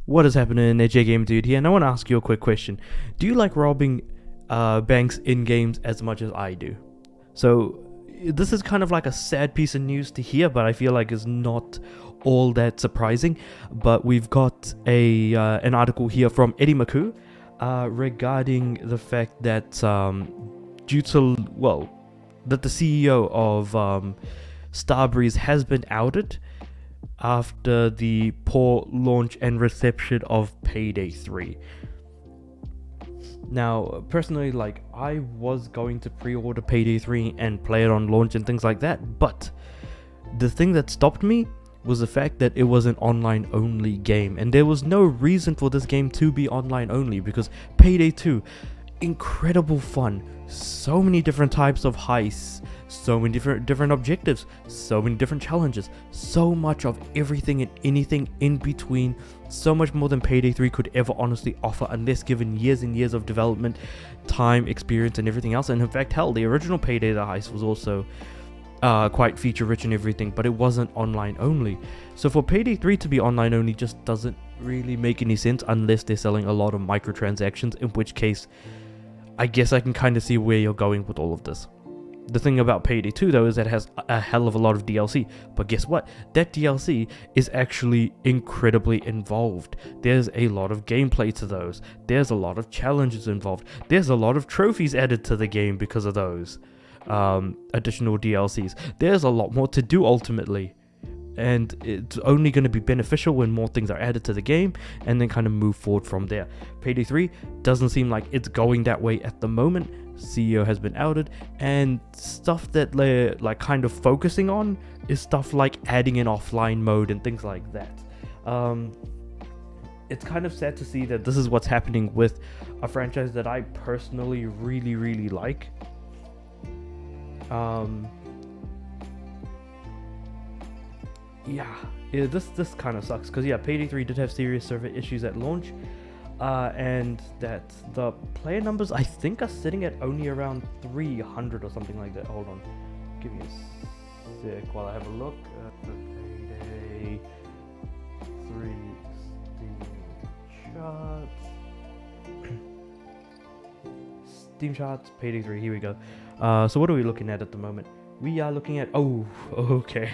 What is happening? AJ Game Dude here, and I want to ask you a quick question. Do you like robbing banks in games as much as I do? So this is kind of like a sad piece of news to hear, but I feel like it's not all that surprising. But we've got an article here from Eddie McCoo regarding the fact that that the CEO of Starbreeze has been outed after the poor launch and reception of Payday 3. Now, personally, I was going to pre-order Payday 3 and play it on launch and things like that, but the thing that stopped me was the fact that it was an online-only game, and there was no reason for this game to be online-only, because Payday 2, incredible fun, so many different types of heists, so many different objectives, so many different challenges, so much of everything and anything in between, so much more than Payday 3 could ever honestly offer, unless given years and years of development, time, experience, and everything else. And in fact, hell, the original Payday the Heist was also quite feature rich and everything, but it wasn't online only. So for Payday 3 to be online only just doesn't really make any sense unless they're selling a lot of microtransactions, in which case I guess I can kind of see where you're going with all of this. The thing about Payday 2 though is that it has a hell of a lot of DLC, but guess what? That DLC is actually incredibly involved. There's a lot of gameplay to those. There's a lot of challenges involved. There's a lot of trophies added to the game because of those additional DLCs. There's a lot more to do ultimately, and it's only going to be beneficial when more things are added to the game and then kind of move forward from there. Payday 3 doesn't seem like it's going that way at the moment. CEO has been outed, and stuff that they're kind of focusing on is stuff like adding an offline mode and things like that. It's kind of sad to see that this is what's happening with a franchise that I personally really like. This kind of sucks, because Payday 3 did have serious server issues at launch, and that the player numbers I think are sitting at only around 300 or something like that. Hold on, give me a sec while I have a look at the Payday 3 Steam charts. Steam charts, Payday 3, here we go. So what are we looking at the moment? We are looking at, okay.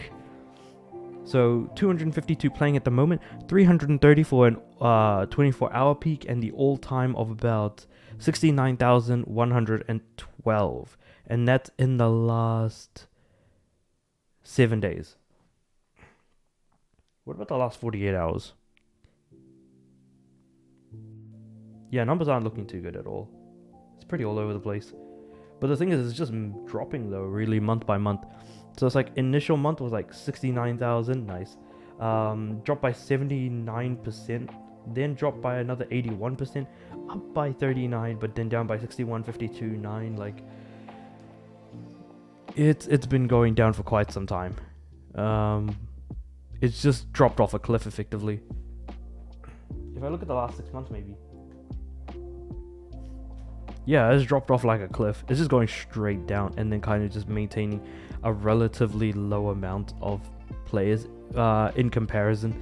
So 252 playing at the moment, 330 for an 24-hour peak, and the all-time of about 69,112. And that's in the last 7 days. What about the last 48 hours? Yeah, numbers aren't looking too good at all. It's pretty all over the place. But the thing is, it's just dropping though, really, month by month. So it's initial month was 69,000, nice. Dropped by 79%, then dropped by another 81%, up by 39, but then down by 61, 52, 9. It's been going down for quite some time. It's just dropped off a cliff effectively. If I look at the last 6 months, maybe. Yeah, it's dropped off like a cliff. It's just going straight down and then kind of just maintaining a relatively low amount of players in comparison.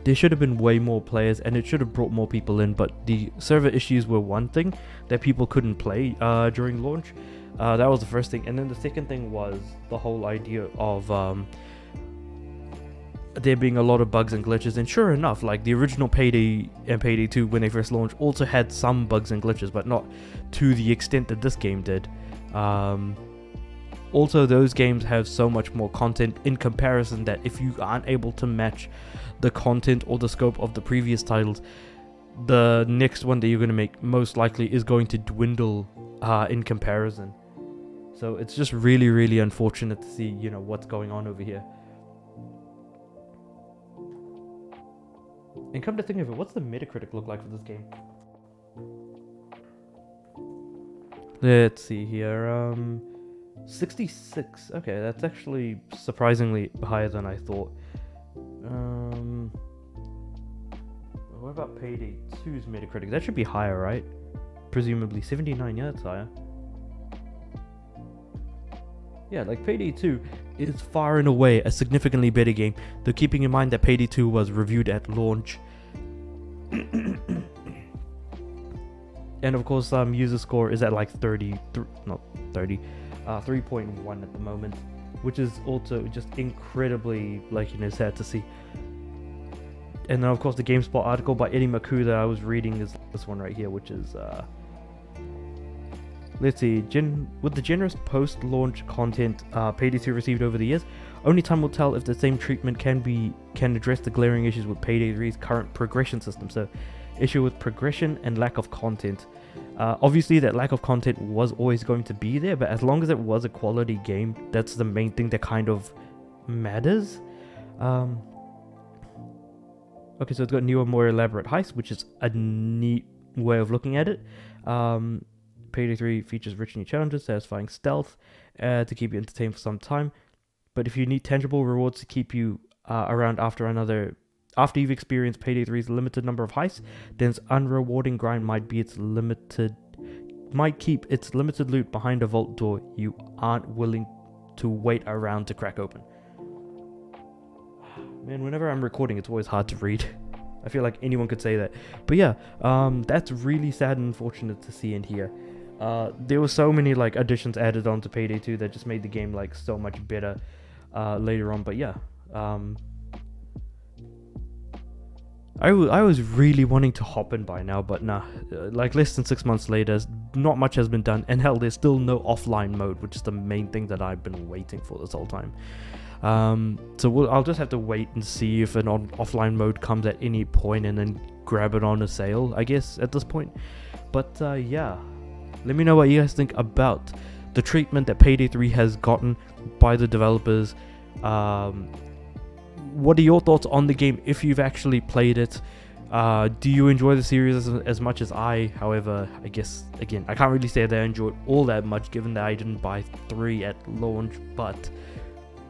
There should have been way more players, and it should have brought more people in, but the server issues were one thing that people couldn't play during launch. That was the first thing. And then the second thing was the whole idea of there being a lot of bugs and glitches, and sure enough, the original Payday and Payday 2 when they first launched also had some bugs and glitches, but not to the extent that this game did. Also, those games have so much more content in comparison that if you aren't able to match the content or the scope of the previous titles, the next one that you're going to make most likely is going to dwindle in comparison. So it's just really unfortunate to see what's going on over here. And come to think of it, what's the Metacritic look like for this game? Let's see here. 66. Okay, that's actually surprisingly higher than I thought. What about Payday 2's Metacritic? That should be higher, right? Presumably 79. Yeah, that's higher. Yeah, Payday 2 is far and away a significantly better game, though keeping in mind that Payday 2 was reviewed at launch And of course, user score is at like 3.1 at the moment, which is also just incredibly, like, sad to see. And then of course the GameSpot article by Eddie Maku that I was reading is this one right here, which is let's see, with the generous post-launch content Payday 2 received over the years, only time will tell if the same treatment can address the glaring issues with Payday 3's current progression system. So, issue with progression and lack of content. Obviously, that lack of content was always going to be there, but as long as it was a quality game, that's the main thing that kind of matters. Okay, so it's got newer, more elaborate heists, which is a neat way of looking at it. Payday 3 features rich new challenges, satisfying stealth to keep you entertained for some time. But if you need tangible rewards to keep you around after you've experienced Payday 3's limited number of heists, then its unrewarding grind might keep its limited loot behind a vault door you aren't willing to wait around to crack open. Man, whenever I'm recording, it's always hard to read. I feel like anyone could say that. But yeah, that's really sad and unfortunate to see in here. There were so many like additions added on to Payday 2 that just made the game like so much better later on. But yeah, I was really wanting to hop in by now, but nah. Like less than 6 months later, not much has been done, and hell, there's still no offline mode, which is the main thing that I've been waiting for this whole time. So I'll just have to wait and see if an offline mode comes at any point, and then grab it on a sale, I guess, at this point. But yeah, let me know what you guys think about the treatment that Payday 3 has gotten by the developers. What are your thoughts on the game if you've actually played it? Do you enjoy the series as much as I? However, I guess, again, I can't really say that I enjoyed all that much, given that I didn't buy 3 at launch, but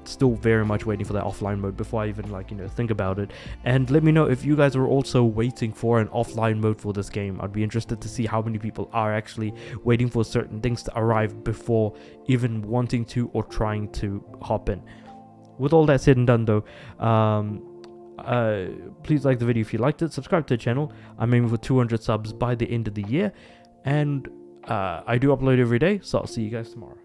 still very much waiting for that offline mode before I even think about it. And let me know if you guys are also waiting for an offline mode for this game. I'd be interested to see how many people are actually waiting for certain things to arrive before even wanting to or trying to hop in. With all that said and done though, please like the video if you liked it, subscribe to the channel. I'm aiming for 200 subs by the end of the year, and I do upload every day, so I'll see you guys tomorrow.